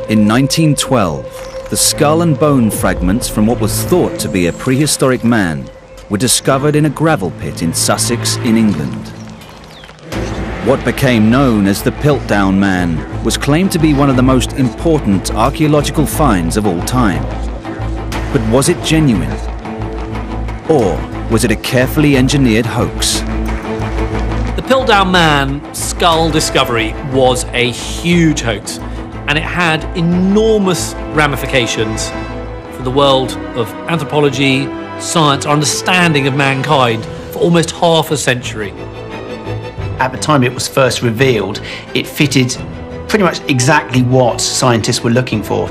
In 1912, the skull and bone fragments from what was thought to be a prehistoric man were discovered in a gravel pit in Sussex in England. What became known as the Piltdown Man was claimed to be one of the most important archaeological finds of all time. But was it genuine? Or was it a carefully engineered hoax? The Piltdown Man skull discovery was a huge hoax, and it had enormous ramifications for the world of anthropology, science, our understanding of mankind for almost half a century. At the time it was first revealed, it fitted pretty much exactly what scientists were looking for.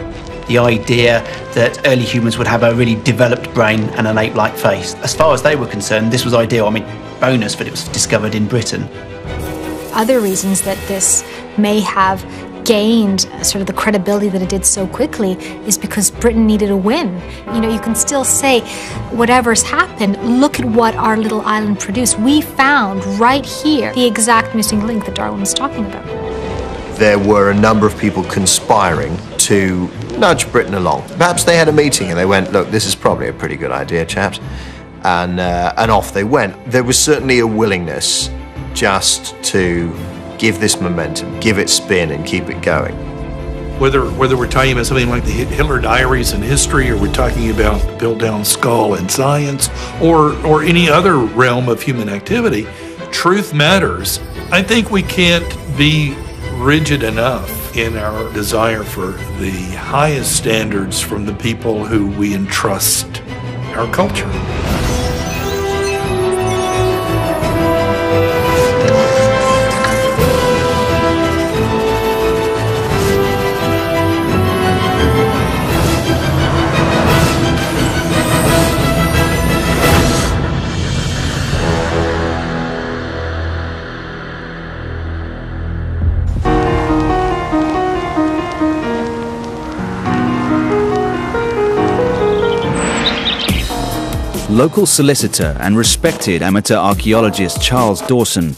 The idea that early humans would have a really developed brain and an ape-like face. As far as they were concerned, this was ideal. I mean, bonus that it was discovered in Britain. Other reasons that this may have gained sort of the credibility that it did so quickly is because Britain needed a win. You know, you can still say, whatever's happened, look at what our little island produced. We found right here the exact missing link that Darwin was talking about. There were a number of people conspiring to nudge Britain along. Perhaps they had a meeting and they went, look, this is probably a pretty good idea, chaps. And off they went. There was certainly a willingness just to give this momentum, give it spin and keep it going. Whether we're talking about something like the Hitler diaries in history, or we're talking about the Piltdown skull in science, or any other realm of human activity, truth matters. I think we can't be rigid enough in our desire for the highest standards from the people who we entrust our culture. Local solicitor and respected amateur archaeologist Charles Dawson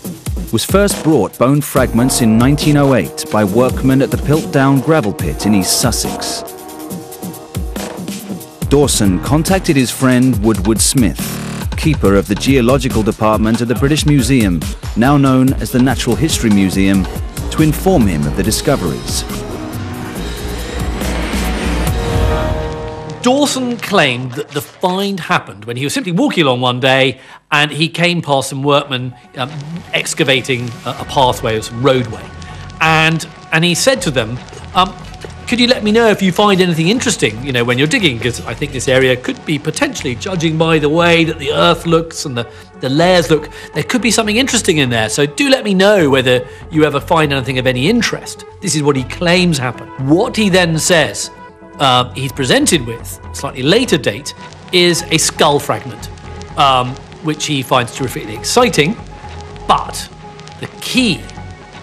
was first brought bone fragments in 1908 by workmen at the Piltdown gravel pit in East Sussex. Dawson contacted his friend Woodward Smith, keeper of the geological department at the British Museum, now known as the Natural History Museum, to inform him of the discoveries. Dawson claimed that the find happened when he was simply walking along one day and he came past some workmen excavating a pathway or some roadway. And he said to them, could you let me know if you find anything interesting, you know, when you're digging? Because I think this area could be potentially, judging by the way that the earth looks and the layers look, there could be something interesting in there. So do let me know whether you ever find anything of any interest. This is what he claims happened. What he then says he's presented with, slightly later date, is a skull fragment, which he finds terrifically exciting. But the key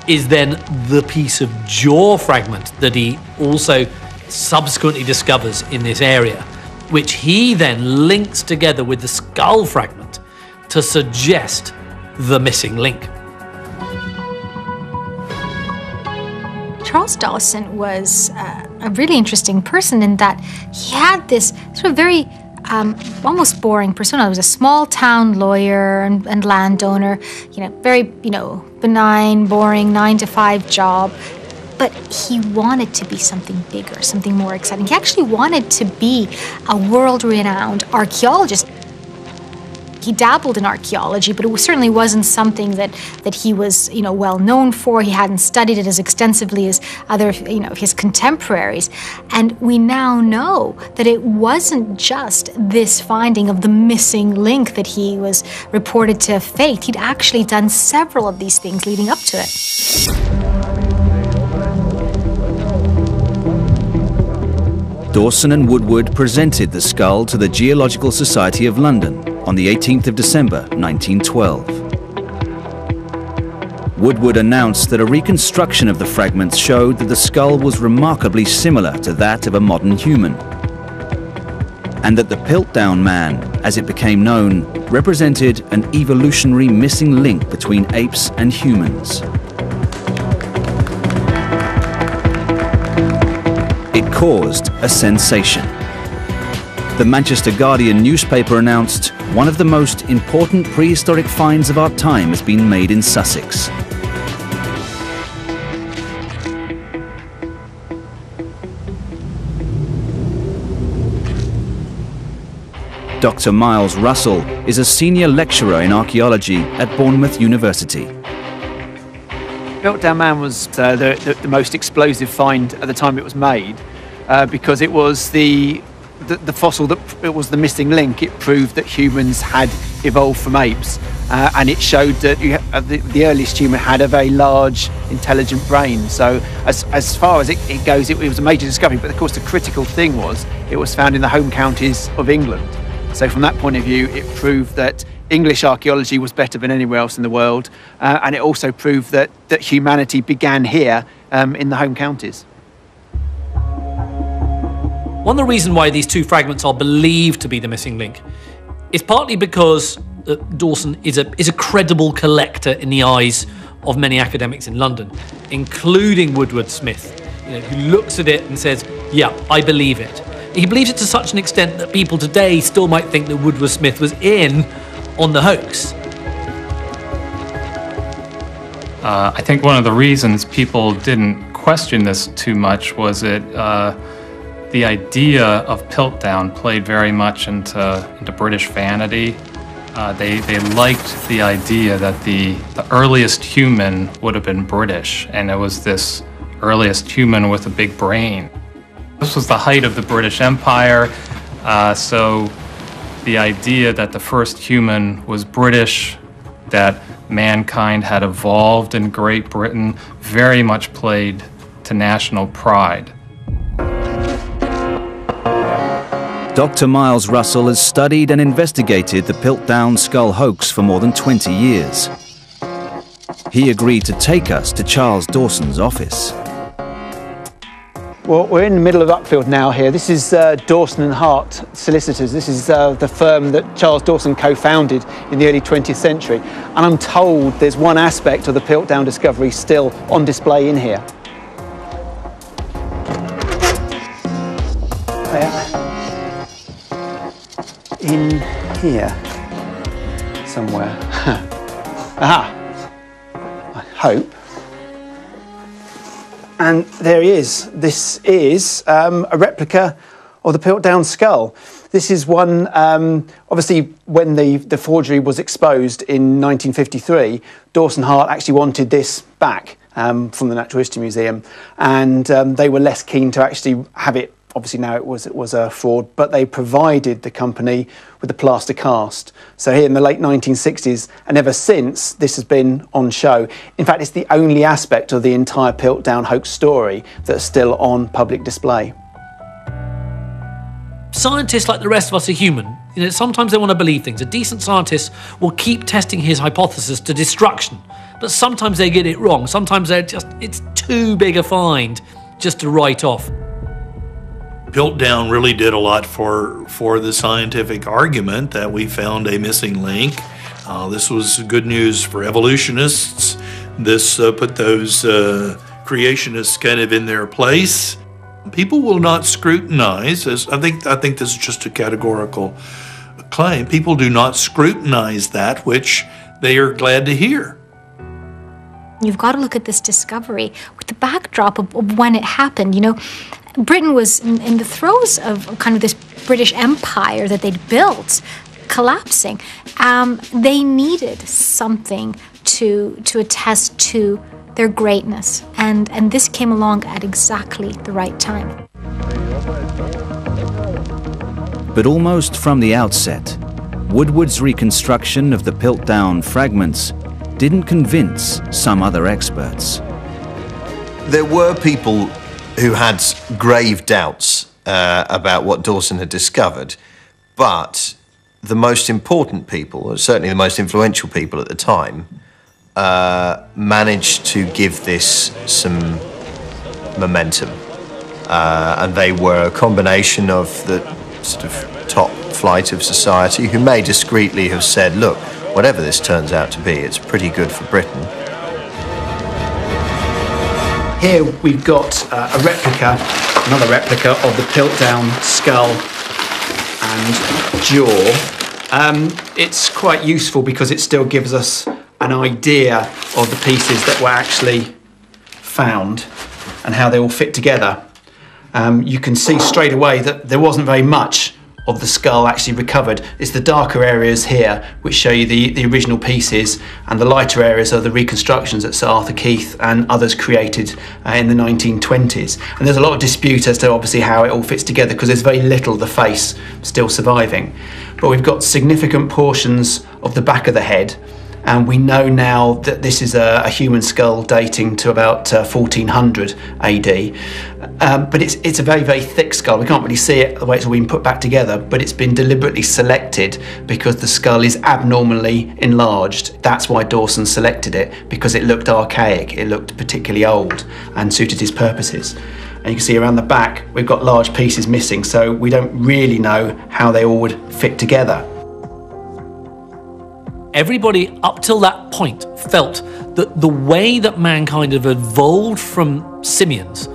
is then the piece of jaw fragment that he also subsequently discovers in this area, which he then links together with the skull fragment to suggest the missing link. Charles Dawson was a really interesting person in that he had this sort of very almost boring persona. He was a small town lawyer and landowner, very, benign, boring 9-to-5 job. But he wanted to be something bigger, something more exciting. He actually wanted to be a world-renowned archaeologist. He dabbled in archaeology, but it certainly wasn't something that he was, well known for. He hadn't studied it as extensively as other, his contemporaries. And we now know that it wasn't just this finding of the missing link that he was reported to have faked. He'd actually done several of these things leading up to it. Dawson and Woodward presented the skull to the Geological Society of London on the 18th of December, 1912. Woodward announced that a reconstruction of the fragments showed that the skull was remarkably similar to that of a modern human, and that the Piltdown Man, as it became known, represented an evolutionary missing link between apes and humans. It caused a sensation. The Manchester Guardian newspaper announced one of the most important prehistoric finds of our time has been made in Sussex. Dr. Miles Russell is a senior lecturer in archaeology at Bournemouth University. Piltdown Man was the most explosive find at the time it was made because it was the fossil it was the missing link. It proved that humans had evolved from apes, and it showed that the earliest human had a very large, intelligent brain. So as far as it goes, it was a major discovery. But of course, the critical thing was it was found in the home counties of England. So from that point of view, it proved that English archaeology was better than anywhere else in the world, and it also proved that humanity began here in the home counties. One of the reasons why these two fragments are believed to be the missing link is partly because Dawson is a credible collector in the eyes of many academics in London, including Woodward Smith, who looks at it and says, yeah, I believe it. He believes it to such an extent that people today still might think that Woodward Smith was in on the hoax. I think one of the reasons people didn't question this too much was that the idea of Piltdown played very much into British vanity. They liked the idea that the earliest human would have been British, and it was this earliest human with a big brain. This was the height of the British Empire, so the idea that the first human was British, that mankind had evolved in Great Britain, very much played to national pride. Dr. Miles Russell has studied and investigated the Piltdown skull hoax for more than 20 years. He agreed to take us to Charles Dawson's office. Well, we're in the middle of Uckfield now here. This is Dawson & Hart Solicitors. This is the firm that Charles Dawson co-founded in the early 20th century. And I'm told there's one aspect of the Piltdown discovery still on display in here. In here somewhere. Aha! I hope. And there he is. This is a replica of the Piltdown skull. This is one, obviously, when the forgery was exposed in 1953, Dawson Hart actually wanted this back from the Natural History Museum, and they were less keen to actually have it. Obviously now it was a fraud, but they provided the company with the plaster cast. So here in the late 1960s, and ever since, this has been on show. In fact, it's the only aspect of the entire Piltdown hoax story that's still on public display. Scientists, like the rest of us, are human. Sometimes they want to believe things. A decent scientist will keep testing his hypothesis to destruction, but sometimes they get it wrong. Sometimes it's too big a find just to write off. Piltdown really did a lot for the scientific argument that we found a missing link. This was good news for evolutionists. This put those creationists kind of in their place. People will not scrutinize, as I think this is just a categorical claim. People do not scrutinize that which they are glad to hear. You've got to look at this discovery with the backdrop of when it happened. Britain was in the throes of kind of this British Empire that they'd built collapsing. They needed something to attest to their greatness, and this came along at exactly the right time. But almost from the outset, Woodward's reconstruction of the Piltdown fragments didn't convince some other experts. There were people who had grave doubts about what Dawson had discovered, but the most important people, or certainly the most influential people at the time, managed to give this some momentum. And they were a combination of the sort of top flight of society who may discreetly have said, look, whatever this turns out to be, it's pretty good for Britain. Here we've got a replica another replica of the Piltdown skull and jaw. It's quite useful because it still gives us an idea of the pieces that were actually found and how they all fit together. You can see straight away that there wasn't very much of the skull actually recovered. It's the darker areas here which show you the original pieces, and the lighter areas are the reconstructions that Sir Arthur Keith and others created in the 1920s. And there's a lot of dispute as to obviously how it all fits together, because there's very little of the face still surviving. But we've got significant portions of the back of the head, and we know now that this is a human skull dating to about 1400 AD. But it's a very, very thick skull. We can't really see it the way it's all been put back together, but it's been deliberately selected because the skull is abnormally enlarged. That's why Dawson selected it, because it looked archaic, it looked particularly old and suited his purposes. And you can see around the back, we've got large pieces missing, so we don't really know how they all would fit together. Everybody up till that point felt that the way that mankind had evolved from simians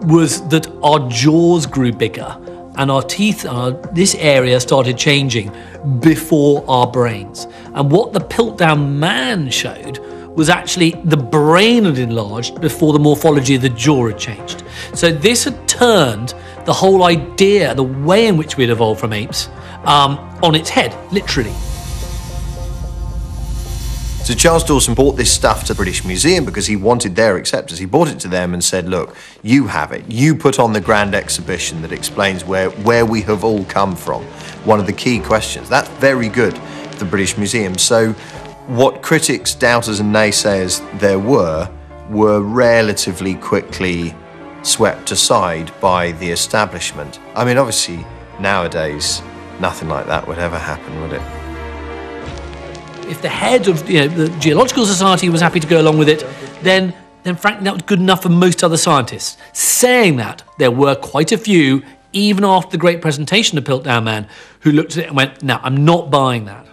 was that our jaws grew bigger and our teeth, this area started changing before our brains. And what the Piltdown man showed was actually the brain had enlarged before the morphology of the jaw had changed. So this had turned the whole idea, the way in which we'd evolved from apes, on its head, literally. So Charles Dawson brought this stuff to the British Museum because he wanted their acceptance. He brought it to them and said, look, you have it. You put on the grand exhibition that explains where we have all come from. One of the key questions. That's very good for the British Museum. So what critics, doubters and naysayers there were relatively quickly swept aside by the establishment. I mean, obviously, nowadays, nothing like that would ever happen, would it? If the head of the Geological Society was happy to go along with it, then frankly that was good enough for most other scientists. Saying that, there were quite a few, even after the great presentation of Piltdown Man, who looked at it and went, no, I'm not buying that.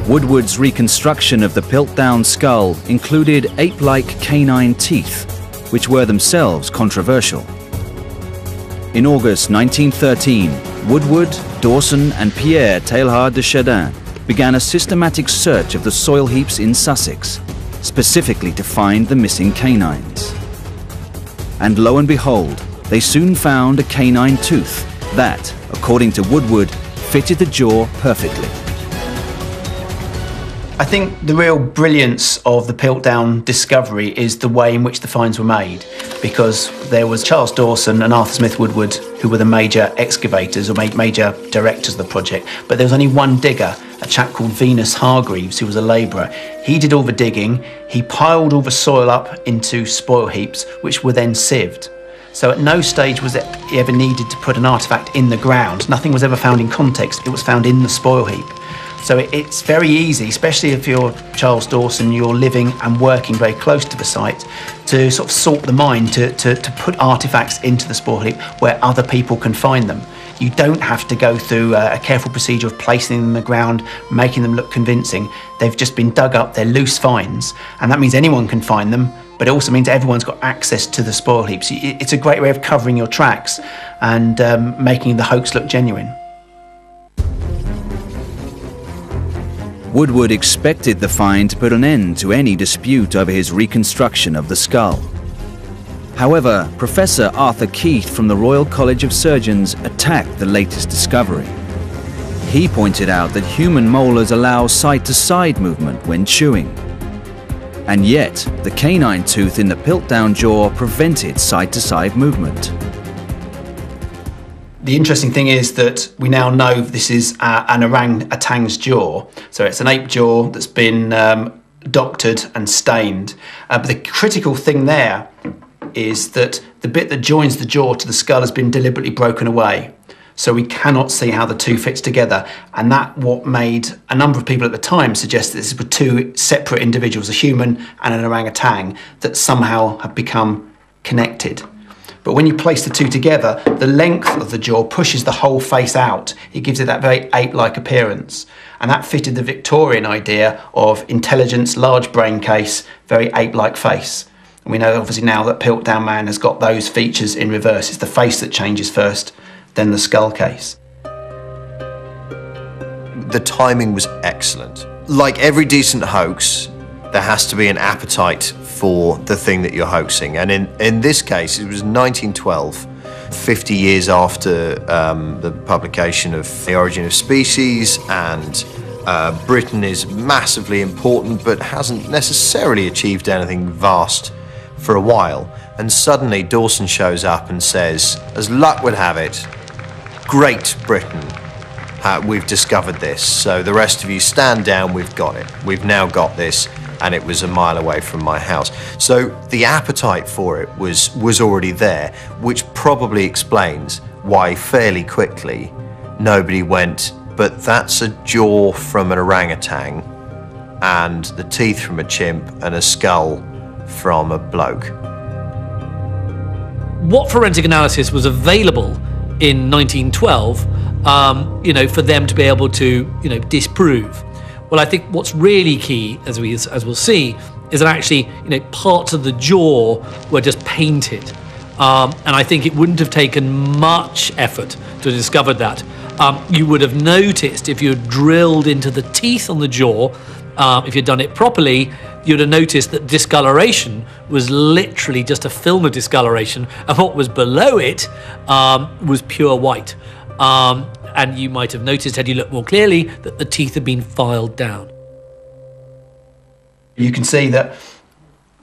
Woodward's reconstruction of the Piltdown skull included ape-like canine teeth, which were themselves controversial. In August 1913, Woodward, Dawson and Pierre Teilhard de Chardin began a systematic search of the soil heaps in Sussex, specifically to find the missing canines. And lo and behold, they soon found a canine tooth that, according to Woodward, fitted the jaw perfectly. I think the real brilliance of the Piltdown discovery is the way in which the finds were made, because there was Charles Dawson and Arthur Smith Woodward who were the major excavators or major directors of the project, but there was only one digger, a chap called Venus Hargreaves, who was a labourer. He did all the digging, he piled all the soil up into spoil heaps, which were then sieved. So at no stage was it ever needed to put an artefact in the ground. Nothing was ever found in context, it was found in the spoil heap. So it's very easy, especially if you're Charles Dawson, you're living and working very close to the site, to sort of sort the mine, to put artefacts into the spoil heap where other people can find them. You don't have to go through a careful procedure of placing them in the ground, making them look convincing. They've just been dug up, they're loose finds, and that means anyone can find them, but it also means everyone's got access to the spoil heaps. It's a great way of covering your tracks and making the hoax look genuine. Woodward expected the find to put an end to any dispute over his reconstruction of the skull. However, Professor Arthur Keith from the Royal College of Surgeons attacked the latest discovery. He pointed out that human molars allow side-to-side movement when chewing. And yet, the canine tooth in the Piltdown jaw prevented side-to-side movement. The interesting thing is that we now know this is an orangutan's jaw. So it's an ape jaw that's been doctored and stained. But the critical thing there is that the bit that joins the jaw to the skull has been deliberately broken away. So we cannot see how the two fits together. And that what made a number of people at the time suggest that this were two separate individuals, a human and an orangutan, that somehow have become connected. But when you place the two together, the length of the jaw pushes the whole face out. It gives it that very ape-like appearance. And that fitted the Victorian idea of intelligence, large brain case, very ape-like face. And we know obviously now that Piltdown Man has got those features in reverse. It's the face that changes first, then the skull case. The timing was excellent. Like every decent hoax, there has to be an appetite for the thing that you're hoaxing. And in this case, it was 1912, 50 years after the publication of The Origin of Species, and Britain is massively important but hasn't necessarily achieved anything vast for a while. And suddenly Dawson shows up and says, as luck would have it, Great Britain, we've discovered this, so the rest of you stand down, we've got it. We've now got this, and it was a mile away from my house. So the appetite for it was already there, which probably explains why fairly quickly nobody went, but that's a jaw from an orangutan and the teeth from a chimp and a skull from a bloke. What forensic analysis was available in 1912, for them to be able to, disprove? Well, I think what's really key, as we'll see, is that actually, parts of the jaw were just painted. And I think it wouldn't have taken much effort to discover that. You would have noticed if you had drilled into the teeth on the jaw, if you'd done it properly, you'd have noticed that discoloration was literally just a film of discoloration, and what was below it was pure white. And you might have noticed, had you looked more clearly, that the teeth had been filed down. You can see that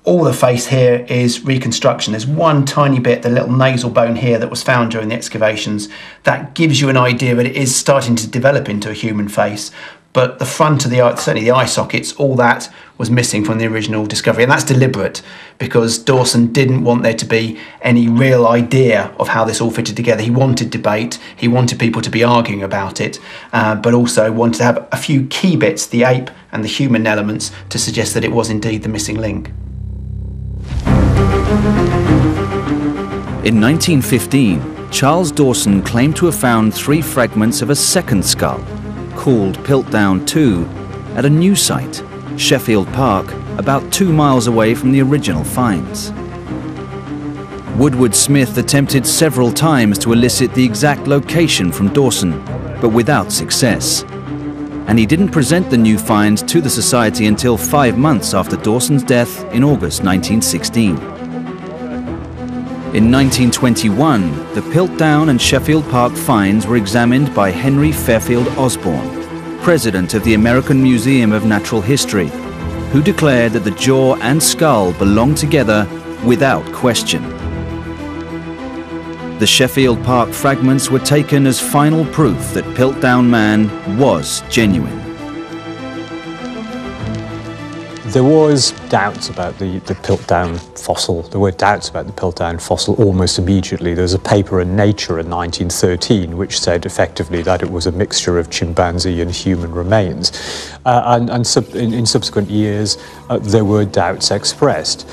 all the face here is reconstruction. There's one tiny bit, the little nasal bone here, that was found during the excavations. That gives you an idea that it is starting to develop into a human face. But the front of the eye, certainly the eye sockets, all that was missing from the original discovery. And that's deliberate, because Dawson didn't want there to be any real idea of how this all fitted together. He wanted debate, he wanted people to be arguing about it, but also wanted to have a few key bits, the ape and the human elements, to suggest that it was indeed the missing link. In 1915, Charles Dawson claimed to have found 3 fragments of a second skull, called Piltdown 2, at a new site, Sheffield Park, about 2 miles away from the original finds. Woodward Smith attempted several times to elicit the exact location from Dawson, but without success. And he didn't present the new finds to the Society until 5 months after Dawson's death in August 1916. In 1921, the Piltdown and Sheffield Park finds were examined by Henry Fairfield Osborne, president of the American Museum of Natural History, who declared that the jaw and skull belonged together without question. The Sheffield Park fragments were taken as final proof that Piltdown Man was genuine. There was doubts about the Piltdown fossil. There were doubts about the Piltdown fossil almost immediately. There was a paper in Nature in 1913 which said effectively that it was a mixture of chimpanzee and human remains. In subsequent years, there were doubts expressed.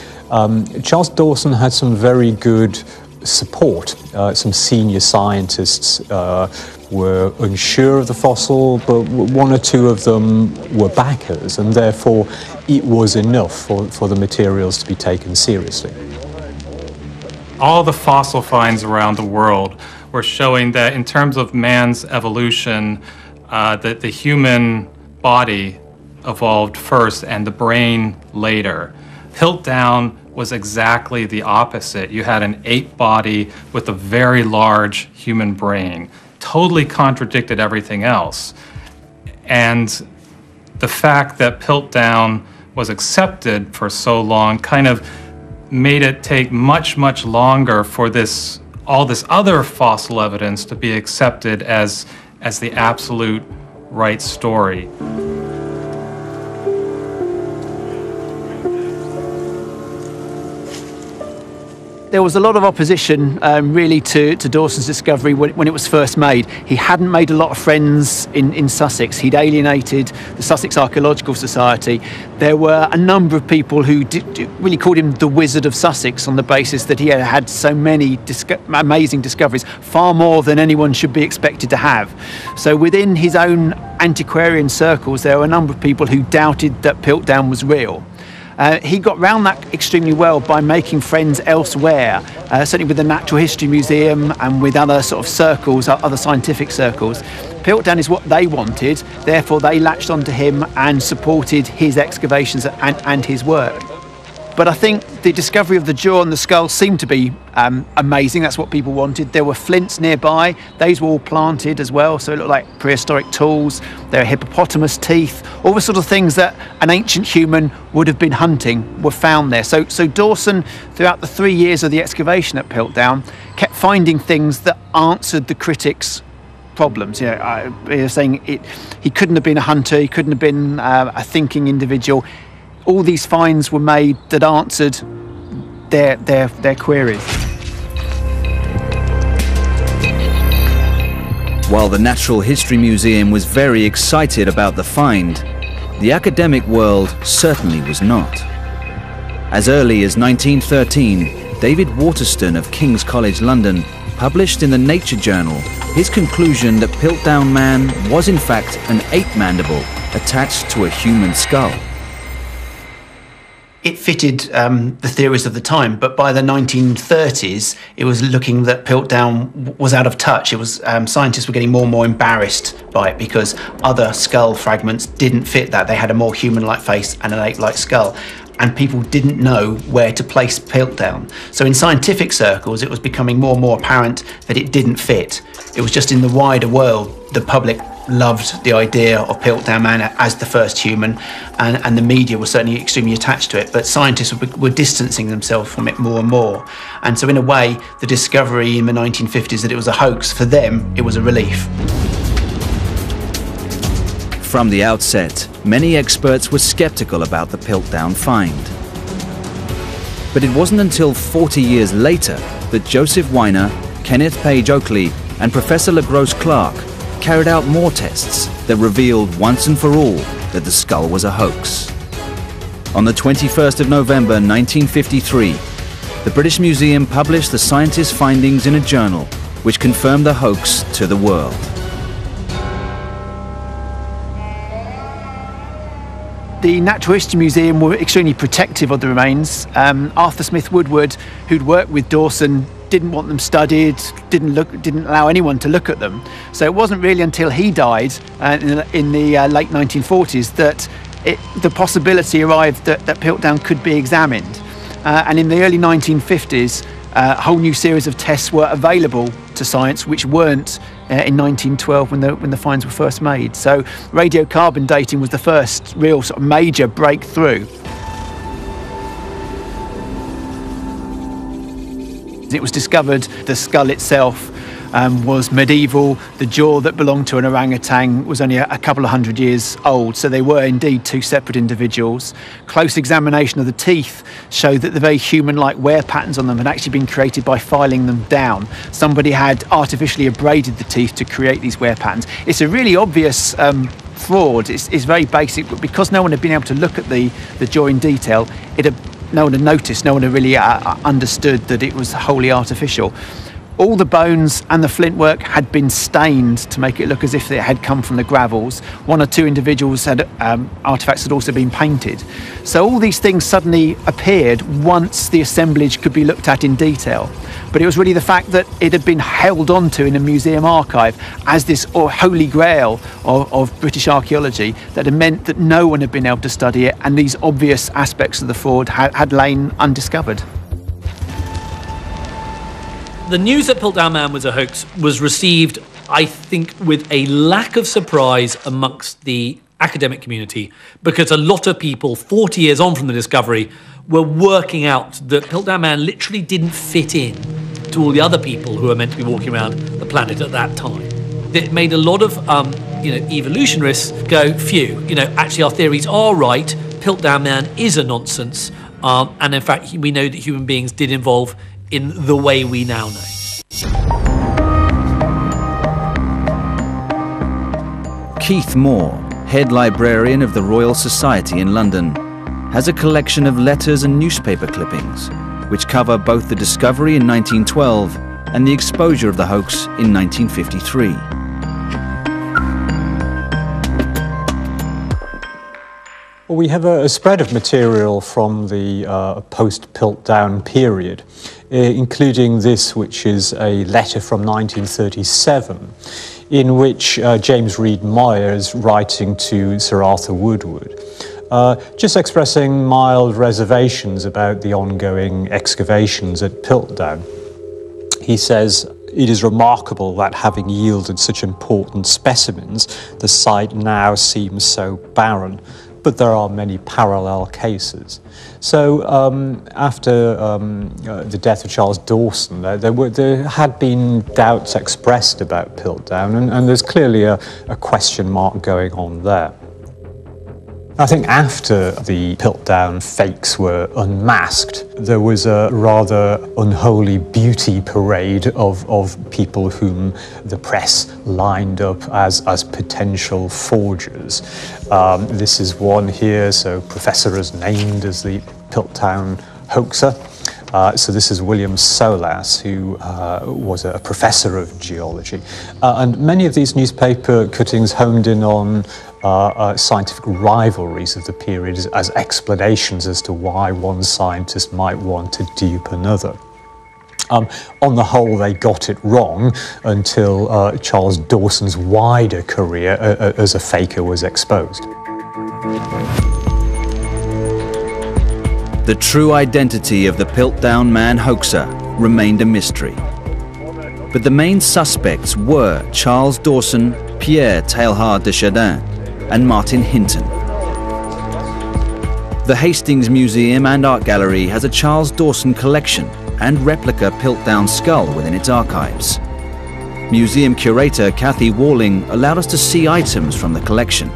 Charles Dawson had some very good support. Some senior scientists were unsure of the fossil, but 1 or 2 of them were backers, and therefore it was enough for the materials to be taken seriously. All the fossil finds around the world were showing that in terms of man's evolution, that the human body evolved first and the brain later. Piltdown was exactly the opposite. You had an ape body with a very large human brain. Totally contradicted everything else. And the fact that Piltdown was accepted for so long kind of made it take much, much longer for all this other fossil evidence to be accepted as the absolute right story. There was a lot of opposition really to Dawson's discovery when it was first made. He hadn't made a lot of friends in Sussex. He'd alienated the Sussex Archaeological Society. There were a number of people who really called him the Wizard of Sussex on the basis that he had so many amazing discoveries, far more than anyone should be expected to have. So within his own antiquarian circles, there were a number of people who doubted that Piltdown was real. He got round that extremely well by making friends elsewhere, certainly with the Natural History Museum and with other sort of circles, other scientific circles. Piltdown is what they wanted, therefore they latched onto him and supported his excavations and his work. But I think the discovery of the jaw and the skull seemed to be amazing. That's what people wanted. There were flints nearby. Those were all planted as well, so it looked like prehistoric tools. There are hippopotamus teeth. All the sort of things that an ancient human would have been hunting were found there. So Dawson, throughout the 3 years of the excavation at Piltdown, kept finding things that answered the critics' problems. He was saying he couldn't have been a hunter. He couldn't have been a thinking individual. All these finds were made that answered their queries. While the Natural History Museum was very excited about the find, the academic world certainly was not. As early as 1913, David Waterston of King's College London published in the Nature Journal his conclusion that Piltdown Man was in fact an ape mandible attached to a human skull. It fitted the theories of the time, but by the 1930s, it was looking that Piltdown was out of touch. It was scientists were getting more and more embarrassed by it because other skull fragments didn't fit that. They had a more human-like face and an ape-like skull, and people didn't know where to place Piltdown. So in scientific circles, it was becoming more and more apparent that it didn't fit. It was just in the wider world, the public loved the idea of Piltdown Man as the first human, and the media was certainly extremely attached to it, but scientists were distancing themselves from it more and more. And so in a way, the discovery in the 1950s that it was a hoax, for them, it was a relief. From the outset, many experts were skeptical about the Piltdown find. But it wasn't until 40 years later that Joseph Weiner, Kenneth Page Oakley, and Professor LaGrosse Clark carried out more tests that revealed once and for all that the skull was a hoax. On the 21st of November 1953, the British Museum published the scientists' findings in a journal which confirmed the hoax to the world. The Natural History Museum were extremely protective of the remains. Arthur Smith Woodward, who'd worked with Dawson, didn't want them studied, didn't allow anyone to look at them. So it wasn't really until he died in the late 1940s that the possibility arrived that Piltdown could be examined. And in the early 1950s, a whole new series of tests were available to science, which weren't in 1912 when the finds were first made. So radiocarbon dating was the first real sort of major breakthrough. It was discovered the skull itself was medieval. The jaw that belonged to an orangutan was only a couple of hundred years old, so they were indeed two separate individuals. Close examination of the teeth showed that the very human-like wear patterns on them had actually been created by filing them down. Somebody had artificially abraded the teeth to create these wear patterns. It's a really obvious fraud. It's very basic, but because no one had been able to look at the jaw in detail, no one had noticed, no one had really understood that it was wholly artificial. All the bones and the flint work had been stained to make it look as if it had come from the gravels. One or two individuals had artefacts had also been painted. So all these things suddenly appeared once the assemblage could be looked at in detail. But it was really the fact that it had been held onto in a museum archive as this holy grail of British archaeology that had meant that no one had been able to study it, and these obvious aspects of the fraud had lain undiscovered. The news that Piltdown Man was a hoax was received, I think, with a lack of surprise amongst the academic community, because a lot of people, 40 years on from the discovery, were working out that Piltdown Man literally didn't fit in to all the other people who were meant to be walking around the planet at that time. It made a lot of evolutionists go, phew, actually our theories are right, Piltdown Man is a nonsense, and in fact we know that human beings did evolve in the way we now know. Keith Moore, head librarian of the Royal Society in London, has a collection of letters and newspaper clippings which cover both the discovery in 1912 and the exposure of the hoax in 1953. Well, we have a spread of material from the post-Piltdown period, including this, which is a letter from 1937, in which James Reed Meyer is writing to Sir Arthur Woodward, just expressing mild reservations about the ongoing excavations at Piltdown. He says, "It is remarkable that having yielded such important specimens, the site now seems so barren, but there are many parallel cases." So after the death of Charles Dawson, there had been doubts expressed about Piltdown, and there's clearly a question mark going on there. I think after the Piltdown fakes were unmasked, there was a rather unholy beauty parade of people whom the press lined up as potential forgers. This is one here, so professor is named as the Piltdown hoaxer. So this is William Solas, who was a professor of geology. And many of these newspaper cuttings honed in on scientific rivalries of the period as explanations as to why one scientist might want to dupe another. On the whole, they got it wrong until Charles Dawson's wider career as a faker was exposed. The true identity of the Piltdown man hoaxer remained a mystery. But the main suspects were Charles Dawson, Pierre Teilhard de Chardin, and Martin Hinton. The Hastings Museum and Art Gallery has a Charles Dawson collection and replica Piltdown skull within its archives. Museum curator Kathy Walling allowed us to see items from the collection,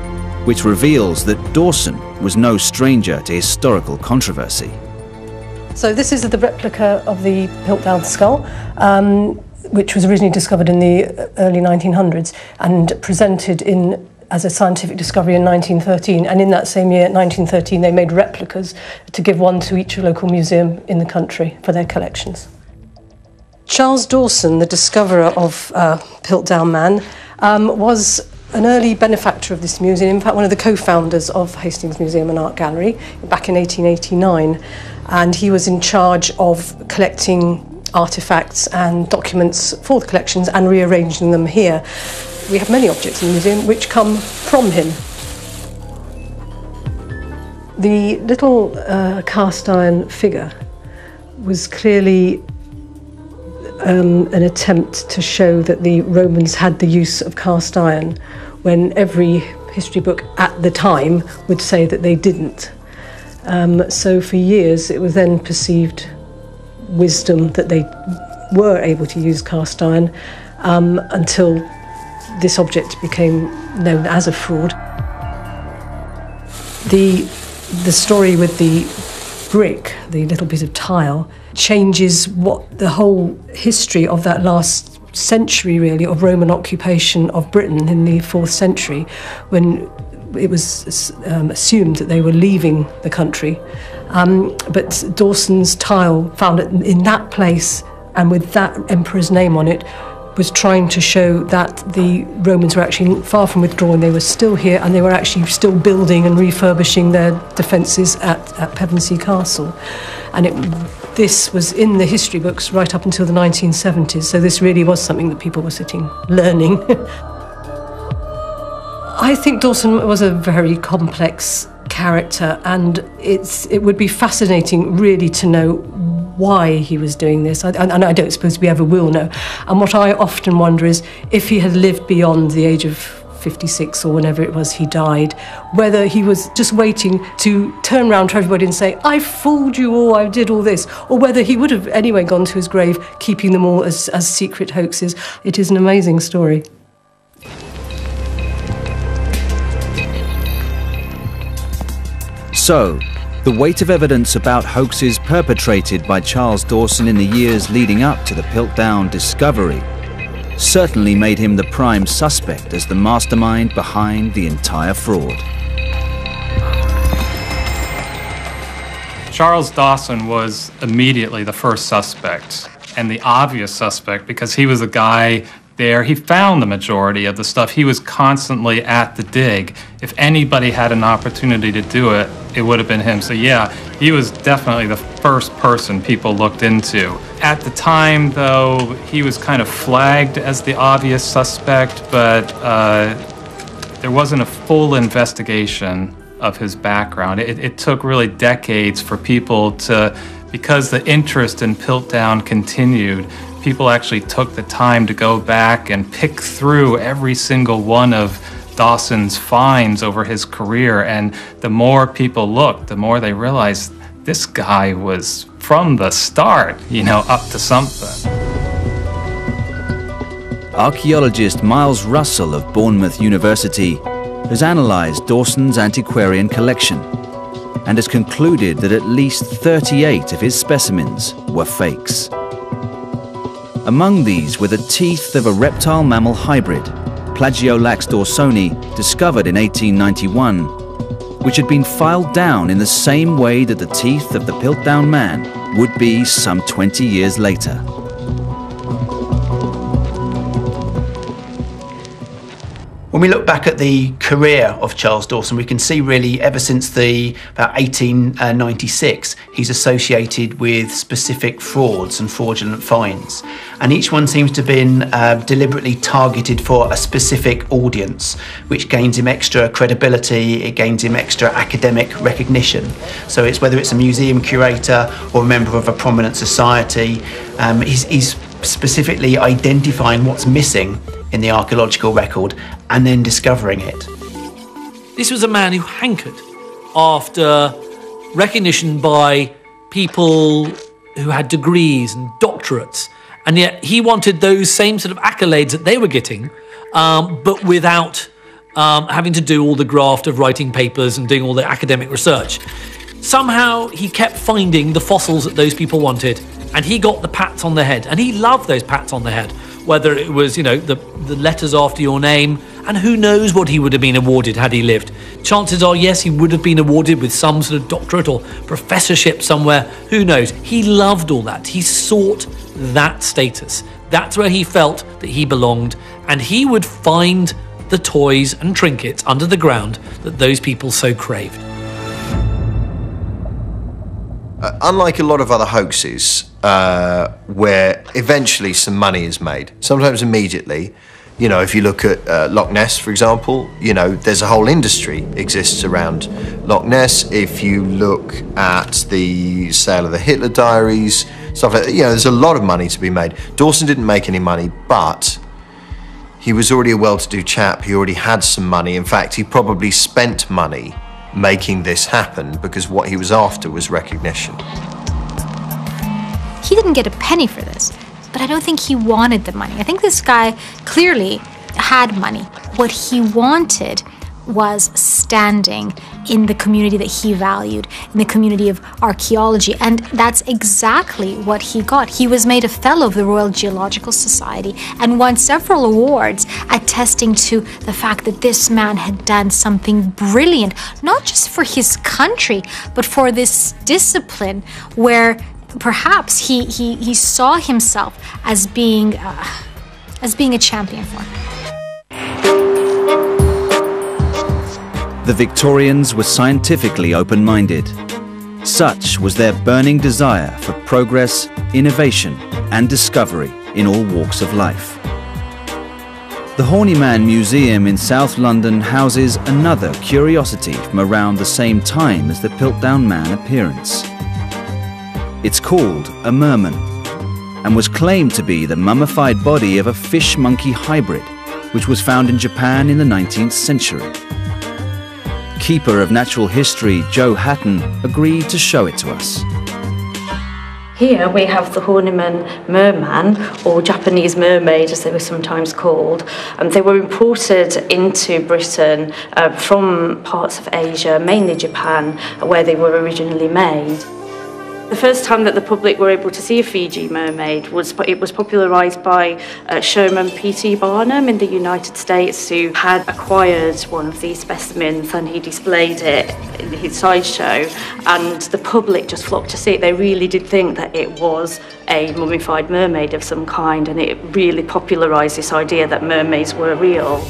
which reveals that Dawson was no stranger to historical controversy. So this is the replica of the Piltdown skull, which was originally discovered in the early 1900s and presented as a scientific discovery in 1913. And in that same year, 1913, they made replicas to give one to each local museum in the country for their collections. Charles Dawson, the discoverer of Piltdown Man, was an early benefactor of this museum, in fact one of the co-founders of Hastings Museum and Art Gallery back in 1889, and he was in charge of collecting artefacts and documents for the collections and rearranging them here. We have many objects in the museum which come from him. The little cast iron figure was clearly an attempt to show that the Romans had the use of cast iron, when every history book at the time would say that they didn't. So for years it was then perceived wisdom that they were able to use cast iron until this object became known as a fraud. The story with the brick, the little piece of tile, changes what the whole history of that last century, really, of Roman occupation of Britain in the 4th century, when it was assumed that they were leaving the country. But Dawson's tile found it in that place, and with that emperor's name on it, was trying to show that the Romans were actually far from withdrawing. They were still here, and they were actually still building and refurbishing their defences at Pevensey Castle. And this was in the history books right up until the 1970s, so this really was something that people were sitting learning. I think Dawson was a very complex character, and it would be fascinating really to know why he was doing this, and I don't suppose we ever will know. And what I often wonder is if he had lived beyond the age of 56 or whenever it was he died, whether he was just waiting to turn around to everybody and say, "I fooled you all, I did all this," or whether he would have anyway gone to his grave keeping them all as secret hoaxes. It is an amazing story. So, the weight of evidence about hoaxes perpetrated by Charles Dawson in the years leading up to the Piltdown discovery certainly made him the prime suspect as the mastermind behind the entire fraud. Charles Dawson was immediately the first suspect, and the obvious suspect, because he was the guy there. He found the majority of the stuff. He was constantly at the dig. If anybody had an opportunity to do it, it would have been him. So yeah, he was definitely the first person people looked into. At the time, though, he was kind of flagged as the obvious suspect, but there wasn't a full investigation of his background. It took really decades for people to, because the interest in Piltdown continued, people actually took the time to go back and pick through every single one of Dawson's finds over his career. And the more people looked, the more they realized this guy was, from the start, up to something. Archaeologist Miles Russell of Bournemouth University has analysed Dawson's antiquarian collection and has concluded that at least 38 of his specimens were fakes. Among these were the teeth of a reptile-mammal hybrid, Plagiolax dawsoni, discovered in 1891, which had been filed down in the same way that the teeth of the Piltdown man would be some 20 years later. When we look back at the career of Charles Dawson, we can see really ever since about 1896, he's associated with specific frauds and fraudulent finds. And each one seems to have been deliberately targeted for a specific audience, which gains him extra credibility, it gains him extra academic recognition. So it's whether it's a museum curator or a member of a prominent society, he's specifically identifying what's missing in the archaeological record and then discovering it. This was a man who hankered after recognition by people who had degrees and doctorates, and yet he wanted those same sort of accolades that they were getting, but without having to do all the graft of writing papers and doing all the academic research. Somehow he kept finding the fossils that those people wanted, and he got the pats on the head, and he loved those pats on the head, whether it was, the letters after your name, and who knows what he would have been awarded had he lived. Chances are, yes, he would have been awarded with some sort of doctorate or professorship somewhere, who knows. He loved all that. He sought that status. That's where he felt that he belonged, and he would find the toys and trinkets under the ground that those people so craved. Unlike a lot of other hoaxes, where eventually some money is made, sometimes immediately, if you look at Loch Ness, for example, there's a whole industry exists around Loch Ness. If you look at the sale of the Hitler diaries, stuff like that, there's a lot of money to be made. Dawson didn't make any money, but he was already a well-to-do chap. He already had some money. In fact, he probably spent money making this happen because what he was after was recognition. He didn't get a penny for this, but I don't think he wanted the money. I think this guy clearly had money. What he wanted was standing in the community that he valued, in the community of archaeology, and that's exactly what he got. He was made a fellow of the Royal Geological Society and won several awards attesting to the fact that this man had done something brilliant, not just for his country, but for this discipline where perhaps he saw himself as being a champion for. The Victorians were scientifically open-minded. Such was their burning desire for progress, innovation, and discovery in all walks of life. The Horny Man Museum in South London houses another curiosity from around the same time as the Piltdown Man appearance. It's called a merman, and was claimed to be the mummified body of a fish-monkey hybrid, which was found in Japan in the 19th century. Keeper of Natural History Joe Hatton agreed to show it to us. Here we have the Horniman merman, or Japanese mermaid as they were sometimes called. They were imported into Britain from parts of Asia, mainly Japan, where they were originally made. The first time that the public were able to see a Fiji mermaid was popularised by showman P.T. Barnum in the United States, who had acquired one of these specimens and he displayed it in his sideshow, and the public just flocked to see it. They really did think that it was a mummified mermaid of some kind, and it really popularised this idea that mermaids were real.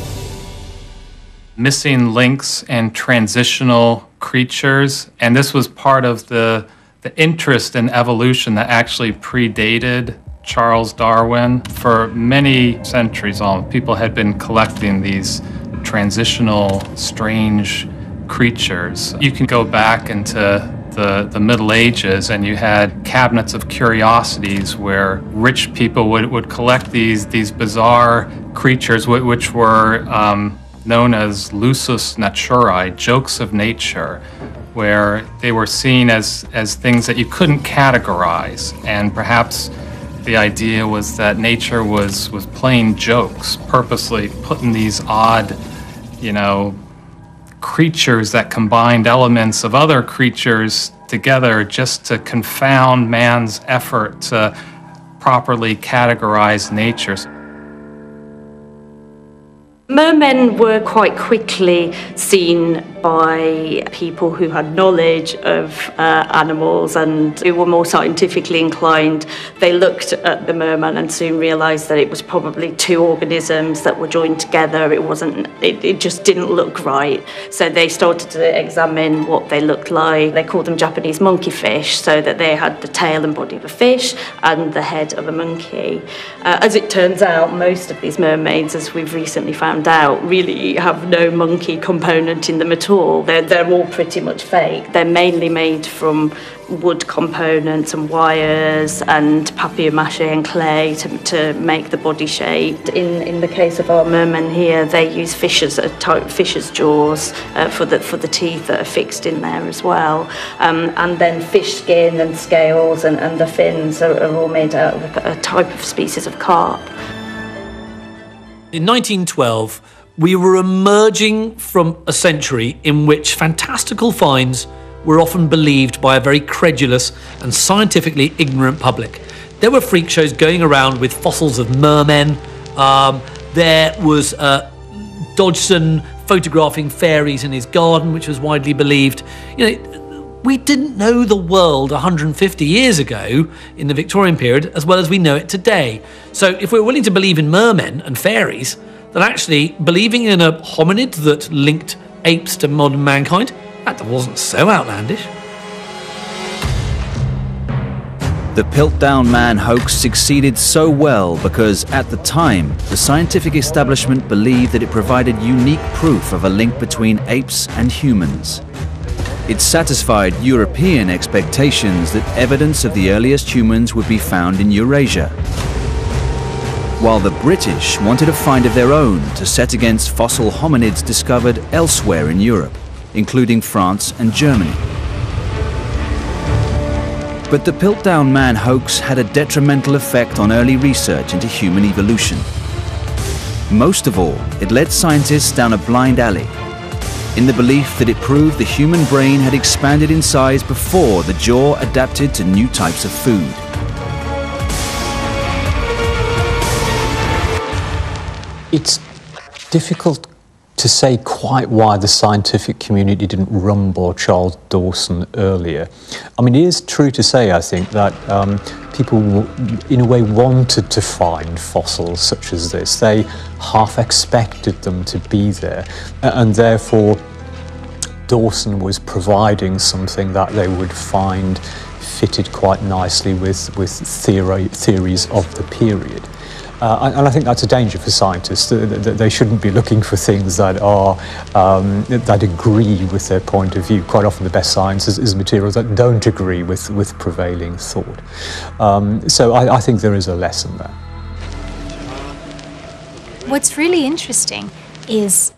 Missing links and transitional creatures, and this was part of the interest in evolution that actually predated Charles Darwin. For many centuries, people had been collecting these transitional, strange creatures. You can go back into the Middle Ages, and you had cabinets of curiosities where rich people would collect these bizarre creatures, which were known as lusus naturae, jokes of nature, where they were seen as things that you couldn't categorize. And perhaps the idea was that nature was playing jokes, purposely putting these odd, creatures that combined elements of other creatures together just to confound man's effort to properly categorize nature. Mermen were quite quickly seen by people who had knowledge of animals and who were more scientifically inclined. They looked at the merman and soon realised that it was probably two organisms that were joined together. It just didn't look right. So they started to examine what they looked like. They called them Japanese monkey fish, so that they had the tail and body of a fish and the head of a monkey. As it turns out, most of these mermaids, as we've recently found out, really have no monkey component in them at all. They're all pretty much fake. They're mainly made from wood components and wires and papier-mâché and clay to make the body shape. In the case of our mermen here, they use fisher's jaws for the teeth that are fixed in there as well. And then fish skin and scales and the fins are all made out of a type of species of carp. In 1912, we were emerging from a century in which fantastical finds were often believed by a very credulous and scientifically ignorant public. There were freak shows going around with fossils of mermen. There was Dodgson photographing fairies in his garden, which was widely believed. We didn't know the world 150 years ago in the Victorian period as well as we know it today. So if we're willing to believe in mermen and fairies, then actually believing in a hominid that linked apes to modern mankind, that wasn't so outlandish. The Piltdown Man hoax succeeded so well because, at the time, the scientific establishment believed that it provided unique proof of a link between apes and humans. It satisfied European expectations that evidence of the earliest humans would be found in Eurasia, while the British wanted a find of their own to set against fossil hominids discovered elsewhere in Europe, including France and Germany. But the Piltdown Man hoax had a detrimental effect on early research into human evolution. Most of all, it led scientists down a blind alley, in the belief that it proved the human brain had expanded in size before the jaw adapted to new types of food. It's difficult to say quite why the scientific community didn't rumble Charles Dawson earlier. I mean, it is true to say, I think, that people in a way wanted to find fossils such as this. They half expected them to be there, and therefore Dawson was providing something that they would find fitted quite nicely with theories of the period. And I think that's a danger for scientists. They shouldn't be looking for things that are that agree with their point of view. Quite often the best science is materials that don't agree with prevailing thought. So I think there is a lesson there. What's really interesting is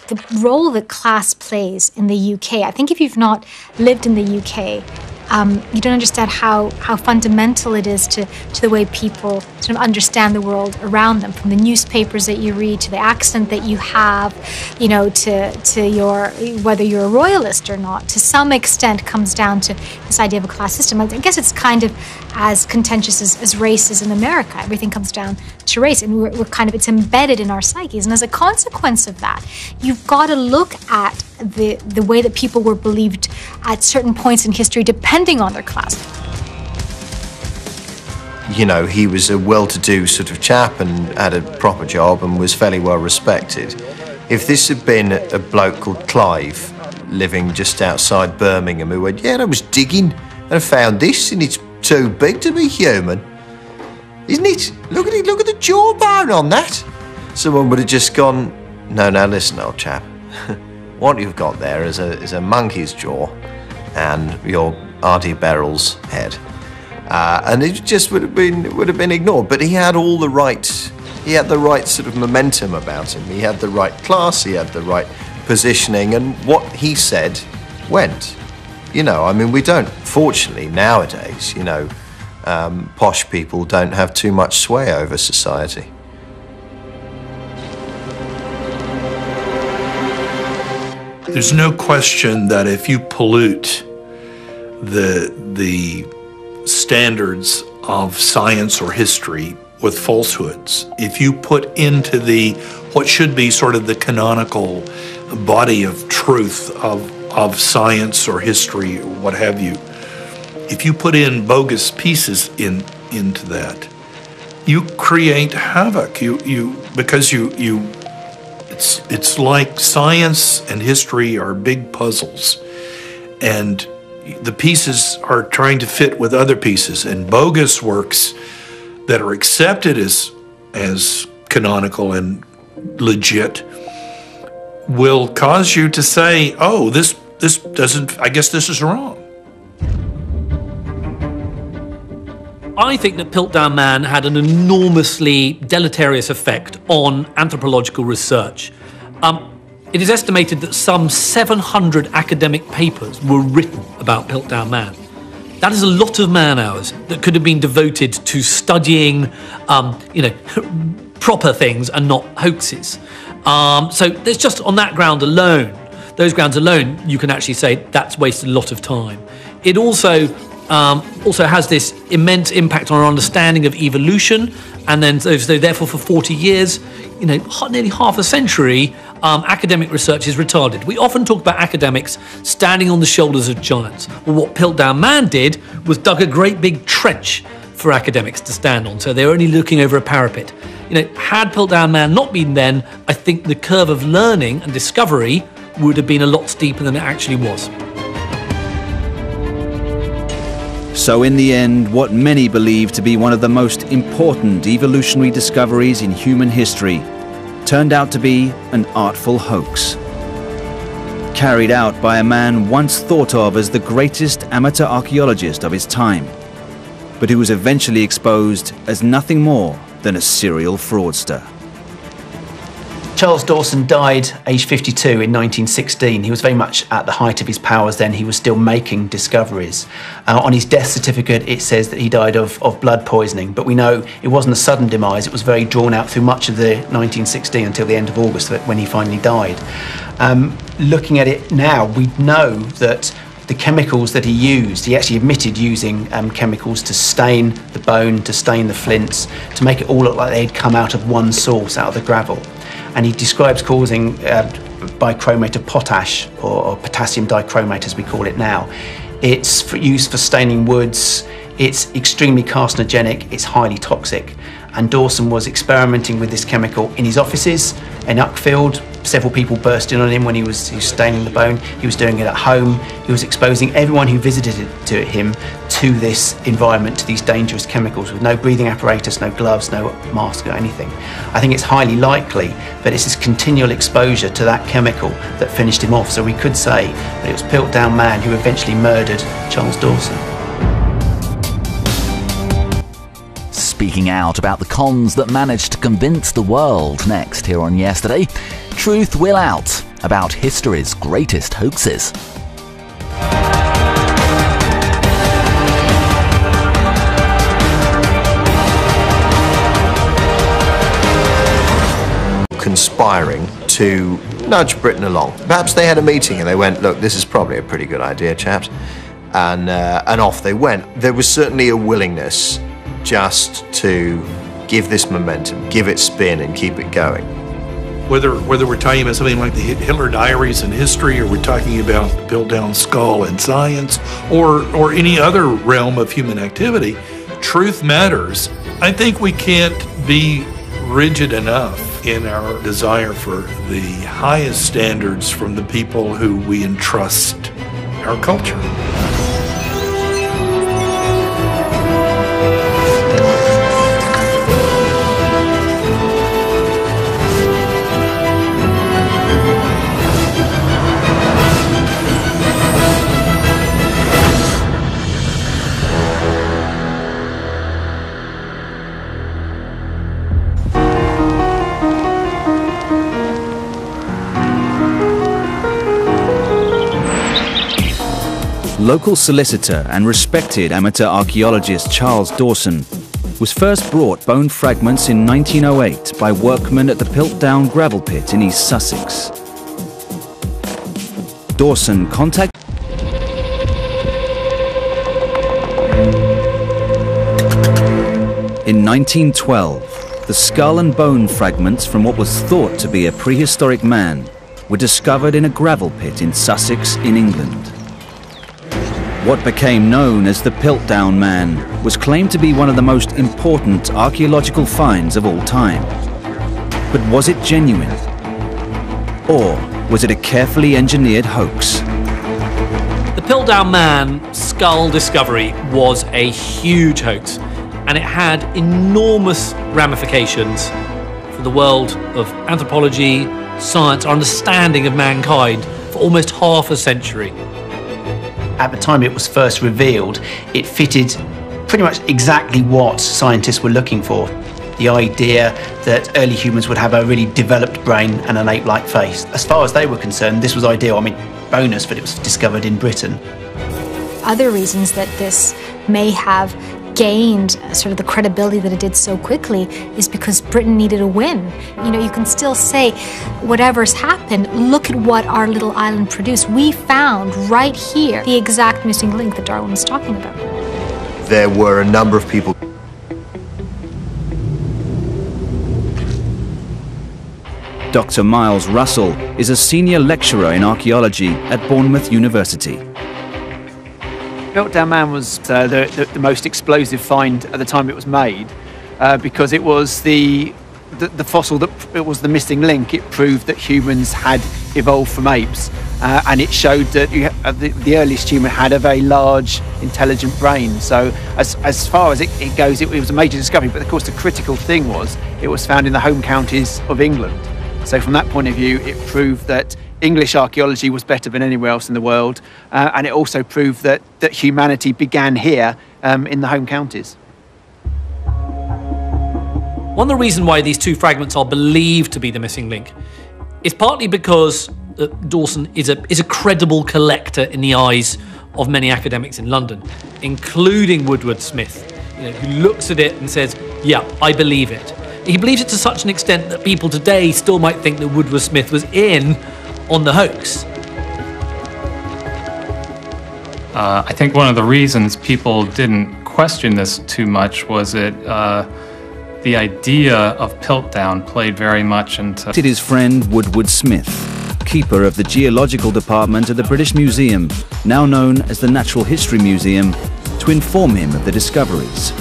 the role that class plays in the UK. I think if you've not lived in the UK, you don't understand how fundamental it is to the way people sort of understand the world around them, from the newspapers that you read to the accent that you have, you know, to your, whether you're a royalist or not, to some extent comes down to this idea of a class system. I guess it's kind of as contentious as race is in America. Everything comes down to race, and we're kind of, it's embedded in our psyches. And as a consequence of that, you've got to look at the way that people were believed at certain points in history, depending on their class. You know, he was a well-to-do sort of chap and had a proper job and was fairly well respected. If this had been a bloke called Clive living just outside Birmingham who went, yeah, I was digging and I found this and it's too big to be human, isn't it? Look at it, look at the jawbone on that. Someone would have just gone, no, listen, old chap. What you've got there is a monkey's jaw and your Auntie Beryl's head. And it just would have been ignored. But he had all the right, he had the right sort of momentum about him. He had the right class, he had the right positioning, and what he said went. You know, I mean, we don't, fortunately nowadays, you know, posh people don't have too much sway over society. There's no question that if you pollute the standards of science or history with falsehoods, if you put into what should be sort of the canonical body of truth of science or history or what have you, if you put in bogus pieces into that, you create havoc. It's like science and history are big puzzles, and the pieces are trying to fit with other pieces, and bogus works that are accepted as canonical and legit will cause you to say, oh, this doesn't, I guess this is wrong. I think that Piltdown Man had an enormously deleterious effect on anthropological research. It is estimated that some 700 academic papers were written about Piltdown Man. That is a lot of man-hours that could have been devoted to studying, proper things and not hoaxes. So there's just on that ground alone, those grounds alone, you can actually say that's wasted a lot of time. It also has this immense impact on our understanding of evolution, and then so therefore for 40 years, nearly half a century, academic research is retarded. We often talk about academics standing on the shoulders of giants. Well, what Piltdown Man did was dug a great big trench for academics to stand on, so they're only looking over a parapet. Had Piltdown Man not been then, I think the curve of learning and discovery would have been a lot steeper than it actually was. So in the end, what many believe to be one of the most important evolutionary discoveries in human history turned out to be an artful hoax. Carried out by a man once thought of as the greatest amateur archaeologist of his time, but who was eventually exposed as nothing more than a serial fraudster. Charles Dawson died aged 52 in 1916. He was very much at the height of his powers then. He was still making discoveries. On his death certificate, it says that he died of blood poisoning, but we know it wasn't a sudden demise. It was very drawn out through much of the 1916 until the end of August when he finally died. Looking at it now, we know that the chemicals that he used, he actually admitted using chemicals to stain the bone, to stain the flints, to make it all look like they'd come out of one source, out of the gravel. And he describes causing bichromate of potash, or potassium dichromate as we call it now. It's used for staining woods, it's extremely carcinogenic, it's highly toxic. And Dawson was experimenting with this chemical in his offices in Uckfield. Several people burst in on him when he was staining the bone. He was doing it at home. He was exposing everyone who visited him to this environment, to these dangerous chemicals, with no breathing apparatus, no gloves, no mask or anything. I think it's highly likely that it's this continual exposure to that chemical that finished him off. So we could say that it was Piltdown Man who eventually murdered Charles Dawson. Speaking out about the cons that managed to convince the world, next here on Yesterday, truth will out about history's greatest hoaxes. conspiring to nudge Britain along. Perhaps they had a meeting and they went, look, this is probably a pretty good idea, chaps. And off they went. There was certainly a willingness just to give this momentum, give it spin and keep it going. Whether we're talking about something like the Hitler diaries in history, or we're talking about the Piltdown skull in science, or any other realm of human activity, truth matters. I think we can't be rigid enough in our desire for the highest standards from the people who we entrust our culture. Local solicitor and respected amateur archaeologist Charles Dawson was first brought bone fragments in 1908 by workmen at the Piltdown gravel pit in East Sussex. Dawson contacted In 1912, the skull and bone fragments from what was thought to be a prehistoric man were discovered in a gravel pit in Sussex in England. What became known as the Piltdown Man was claimed to be one of the most important archaeological finds of all time. But was it genuine? Or was it a carefully engineered hoax? The Piltdown Man skull discovery was a huge hoax, and it had enormous ramifications for the world of anthropology, science, our understanding of mankind for almost half a century. At the time it was first revealed, it fitted pretty much exactly what scientists were looking for. The idea that early humans would have a really developed brain and an ape-like face. As far as they were concerned, this was ideal. I mean, bonus that it was discovered in Britain. Other reasons that this may have gained sort of the credibility that it did so quickly is because Britain needed a win. You know, you can still say, whatever's happened, look at what our little island produced. We found right here the exact missing link that Darwin was talking about. There were a number of people. Dr. Miles Russell is a senior lecturer in archaeology at Bournemouth University. Piltdown Man was the most explosive find at the time it was made because it was the fossil that it was the missing link. It proved that humans had evolved from apes, and it showed that the earliest human had a very large, intelligent brain. So as far as it goes, it was a major discovery. But of course, the critical thing was it was found in the home counties of England. So from that point of view, it proved that English archaeology was better than anywhere else in the world, and it also proved that humanity began here in the home counties. One of the reasons why these two fragments are believed to be the missing link is partly because Dawson is a credible collector in the eyes of many academics in London, including Woodward Smith, who looks at it and says, yeah, I believe it. He believes it to such an extent that people today still might think that Woodward Smith was in on the hoax. I think one of the reasons people didn't question this too much was that the idea of Piltdown played very much into His friend Woodward Smith, keeper of the geological department at the British Museum, now known as the Natural History Museum, to inform him of the discoveries.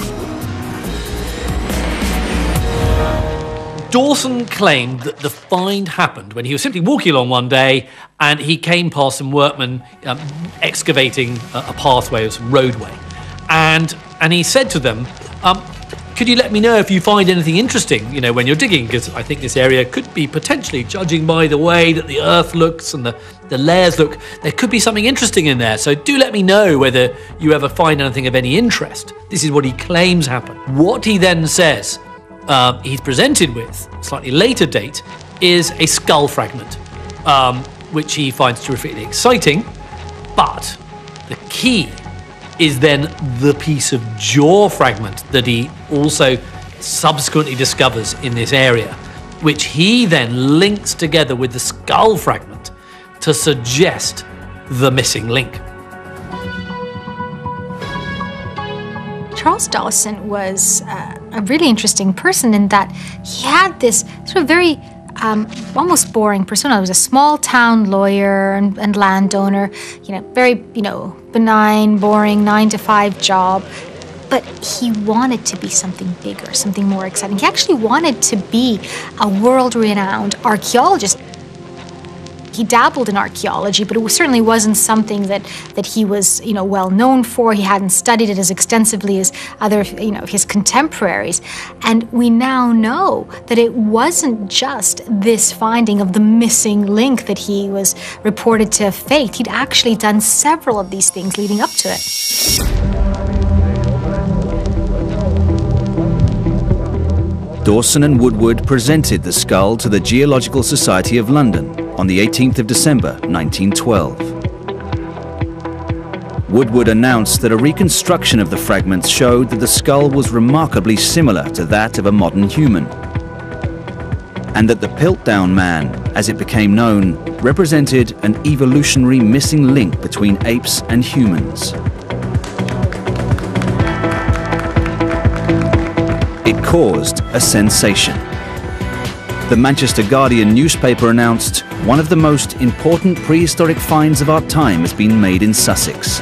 Dawson claimed that the find happened when he was simply walking along one day and he came past some workmen excavating a pathway or some roadway. And he said to them, could you let me know if you find anything interesting, when you're digging? Because I think this area could be potentially, judging by the way that the earth looks and the layers look, there could be something interesting in there. So do let me know whether you ever find anything of any interest. This is what he claims happened. What he then says he's presented with, a slightly later date, is a skull fragment, which he finds terrifically exciting. But the key is then the piece of jaw fragment that he also subsequently discovers in this area. which he then links together with the skull fragment to suggest the missing link. Charles Dawson was a really interesting person in that he had this sort of very almost boring persona. He was a small town lawyer and landowner, very, benign, boring 9-to-5 job. But he wanted to be something bigger, something more exciting. He actually wanted to be a world-renowned archaeologist. He dabbled in archaeology, but it certainly wasn't something that he was, well known for. He hadn't studied it as extensively as other, his contemporaries. And we now know that it wasn't just this finding of the missing link that he was reported to have faked. He'd actually done several of these things leading up to it. Dawson and Woodward presented the skull to the Geological Society of London on the 18th of December 1912. Woodward announced that a reconstruction of the fragments showed that the skull was remarkably similar to that of a modern human, and that the Piltdown man, as it became known, represented an evolutionary missing link between apes and humans. It caused a sensation. The Manchester Guardian newspaper announced, "One of the most important prehistoric finds of our time has been made in Sussex."